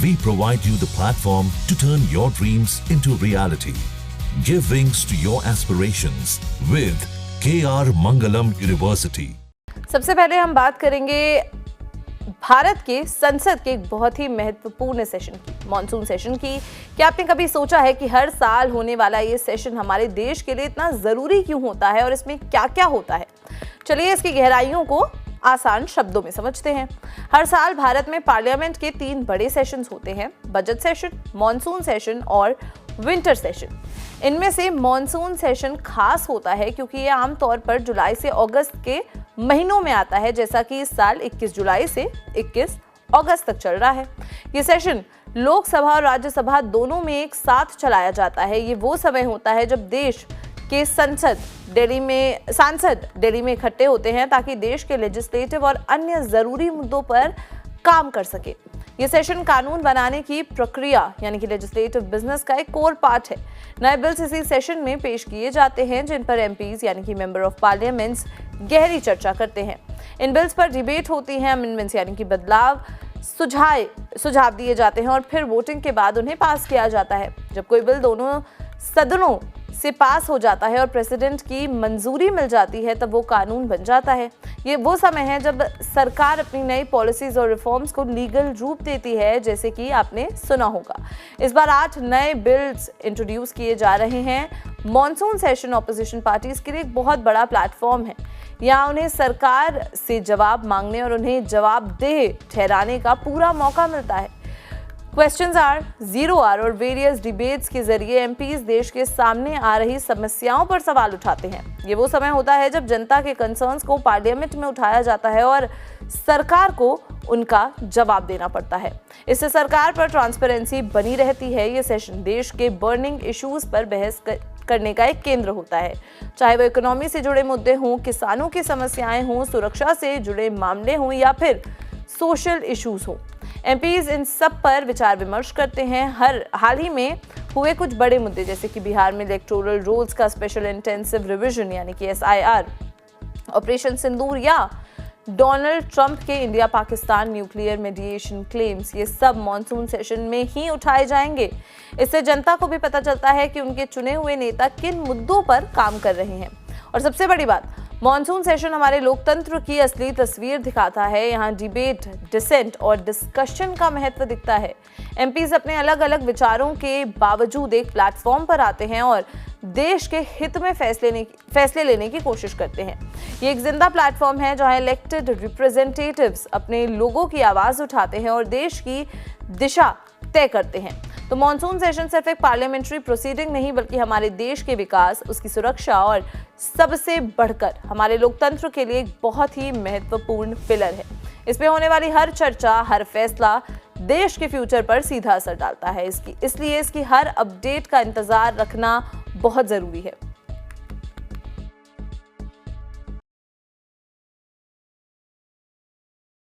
We provide you the platform to turn your dreams into reality. Give wings to your aspirations with KR Mangalam University. सबसे पहले हम बात करेंगे भारत के संसद के एक बहुत ही महत्वपूर्ण सेशन की, मॉनसून सेशन की। क्या आपने कभी सोचा है कि हर साल होने वाला ये सेशन हमारे देश के लिए इतना जरूरी क्यों होता है और इसमें क्या क्या होता है? चलिए इसकी गहराइयों को आसान शब्दों में समझते हैं। हर साल भारत में पार्लियामेंट के 3 बड़े सेशंस होते हैं, बजट सेशन, मॉनसून सेशन और विंटर सेशन। इनमें से मॉनसून सेशन खास होता है क्योंकि ये आमतौर पर जुलाई से अगस्त के महीनों में आता है, जैसा कि इस साल 21 जुलाई से 21 अगस्त तक चल रहा है। ये सेशन लोकसभा और राज्यसभा दोनों में एक साथ चलाया जाता है। ये वो समय होता है जब देश के सांसद दिल्ली में इकट्ठे होते हैं ताकि देश के लेजिस्लेटिव और अन्य जरूरी मुद्दों पर काम कर सके। ये सेशन कानून बनाने की प्रक्रिया यानी कि लेजिस्लेटिव बिजनेस का एक कोर पार्ट है। नए बिल्स इसी सेशन में पेश किए जाते हैं जिन पर एमपीज यानी कि मेंबर ऑफ पार्लियामेंट्स गहरी चर्चा करते हैं। इन बिल्स पर डिबेट होती है, अमेंडमेंट्स यानी कि बदलाव, सुझाव दिए जाते हैं और फिर वोटिंग के बाद उन्हें पास किया जाता है। जब कोई बिल दोनों सदनों से पास हो जाता है और प्रेसिडेंट की मंजूरी मिल जाती है तब वो कानून बन जाता है। ये वो समय है जब सरकार अपनी नई पॉलिसीज और रिफॉर्म्स को लीगल रूप देती है, जैसे कि आपने सुना होगा। इस बार 8 नए बिल्स इंट्रोड्यूस किए जा रहे हैं। मॉनसून सेशन ऑपोजिशन पार्टीज के लिए एक बहुत बड़ा प्लेटफॉर्म है। यहाँ उन्हें सरकार से जवाब मांगने और उन्हें जवाबदेह ठहराने का पूरा मौका मिलता है। क्वेश्चंस आर, जीरो आर और वेरियस डिबेट्स के जरिए एमपीज देश के सामने आ रही समस्याओं पर सवाल उठाते हैं। ये वो समय होता है जब जनता के कंसर्न्स को पार्लियामेंट में उठाया जाता है और सरकार को उनका जवाब देना पड़ता है। इससे सरकार पर ट्रांसपेरेंसी बनी रहती है। ये सेशन देश के बर्निंग इश्यूज पर बहस करने का एक केंद्र होता है, चाहे वो इकोनॉमी से जुड़े मुद्दे हों, किसानों की समस्याएं हों, सुरक्षा से जुड़े मामले हों या फिर सोशल इश्यूज हों। एमपीज इन सब पर विचार विमर्श करते हैं। हाल ही में हुए कुछ बड़े मुद्दे जैसे कि बिहार में इलेक्टोरल रोल्स का स्पेशल इंटेंसिव रिवीजन यानी कि SIR, ऑपरेशन सिंदूर या डोनाल्ड ट्रंप के India Pakistan nuclear mediation claims, ये सब मॉनसून सेशन में ही उठाए जाएंगे। इससे जनता को भी पता चलता है कि उनके चुने हुए नेता किन मुद्दों पर काम कर रहे हैं। और सबसे बड़ी बात, मॉनसून सेशन हमारे लोकतंत्र की असली तस्वीर दिखाता है। यहाँ डिबेट, डिसेंट और डिस्कशन का महत्व दिखता है। एमपीज अपने अलग अलग विचारों के बावजूद एक प्लेटफॉर्म पर आते हैं और देश के हित में फैसले लेने की कोशिश करते हैं। ये एक जिंदा प्लेटफॉर्म है जहाँ इलेक्टेड रिप्रेजेंटेटिव्स अपने लोगों की आवाज उठाते हैं और देश की दिशा तय करते हैं। तो मॉनसून सेशन सिर्फ एक पार्लियामेंट्री प्रोसीडिंग नहीं बल्कि हमारे देश के विकास, उसकी सुरक्षा और सबसे बढ़कर हमारे लोकतंत्र के लिए एक बहुत ही महत्वपूर्ण पिलर है। इस पे होने वाली हर चर्चा, हर फैसला देश के फ्यूचर पर सीधा असर डालता है। इसलिए इसकी हर अपडेट का इंतजार रखना बहुत जरूरी है।